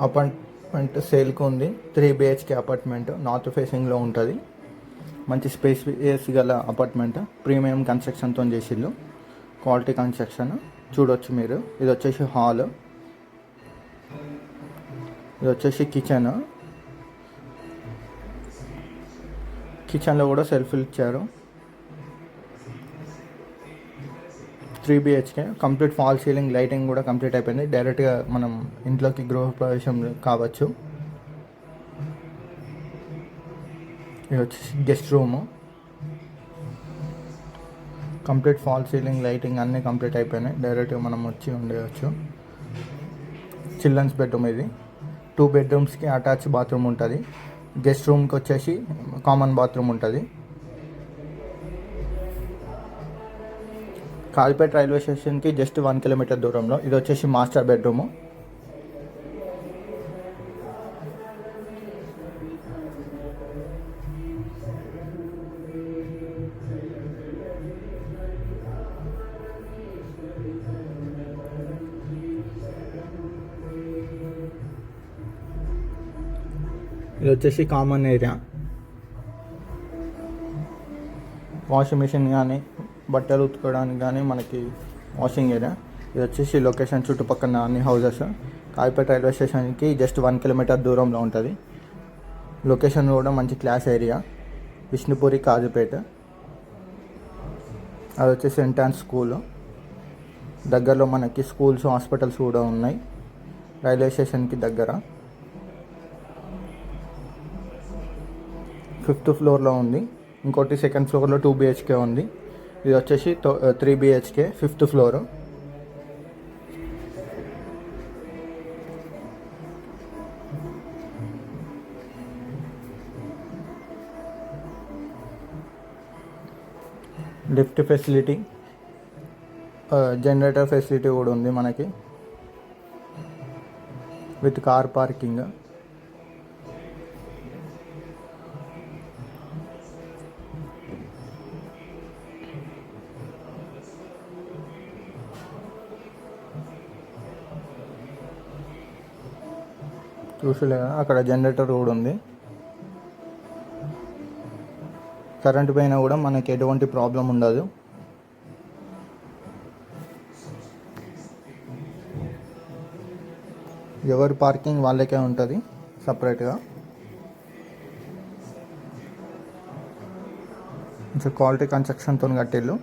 Apartment సేల్కి ఉంది. 3 BHK apartment north ఫేసింగ్లో ఉంటుంది. మంచి స్పేస్ గల అపార్ట్మెంట్. ప్రీమియం కన్స్ట్రక్షన్తో చేసిళ్ళు. క్వాలిటీ కన్స్ట్రక్షన్ చూడొచ్చు మీరు. ఇది వచ్చేసి హాల్, ఇది వచ్చేసి కిచెన్లో కూడా సెల్ఫ్లు ఇచ్చారు. 3 BHK complete fall ceiling, lighting కూడా కంప్లీట్ అయిపోయింది. డైరెక్ట్గా మనం ఇంట్లోకి గృహప్రవేశం కావచ్చు. ఇది వచ్చేసి guest room. Complete fall ceiling, lighting అన్నీ కంప్లీట్ అయిపోయినాయి. డైరెక్ట్గా మనం వచ్చి ఉండవచ్చు. చిల్డ్రన్స్ బెడ్రూమ్ ఇది. 2 బెడ్రూమ్స్కి అటాచ్ బాత్రూమ్ ఉంటుంది. గెస్ట్ రూమ్కి వచ్చేసి కామన్ బాత్రూమ్ ఉంటుంది. కాల్పేట రైల్వే స్టేషన్కి జస్ట్ 1 కిలోమీటర్ దూరంలో. ఇది వచ్చేసి మాస్టర్ బెడ్రూము. ఇది వచ్చేసి కామన్ ఏరియా. వాషింగ్ మిషన్ కానీ బట్టలు ఉతుకోవడానికి కానీ మనకి వాషింగ్ ఏరియా. ఇది వచ్చేసి లొకేషన్ చుట్టుపక్కల అన్ని హౌజెస్. కాల్పేట రైల్వే స్టేషన్కి జస్ట్ 1 కిలోమీటర్ దూరంలో ఉంటుంది. లొకేషన్ కూడా మంచి క్లాస్ ఏరియా. విష్ణుపురి, కాజుపేట. అది వచ్చేసి ఎంట్రన్స్ స్కూల్. దగ్గరలో మనకి స్కూల్స్, హాస్పిటల్స్ కూడా ఉన్నాయి రైల్వే స్టేషన్కి దగ్గర. 5th ఫ్లోర్లో ఉంది. ఇంకోటి 2nd ఫ్లోర్లో 2 BHK ఉంది. ఇది వచ్చేసి 3 BHK 5th floor. Lift facility, generator facility కూడా ఉంది మనకి, విత్ కార్ పార్కింగ్. చూసలే అక్కడ జనరేటర్ కూడా ఉంది. కరెంట్ పైన కూడా మనకి ఎటువంటి ప్రాబ్లం ఉండదు. ఎవరి పార్కింగ్ వాళ్ళకే ఉంటుంది సపరేట్గా. కొంచెం క్వాలిటీ కన్స్ట్రక్షన్తో కట్టిళ్ళు.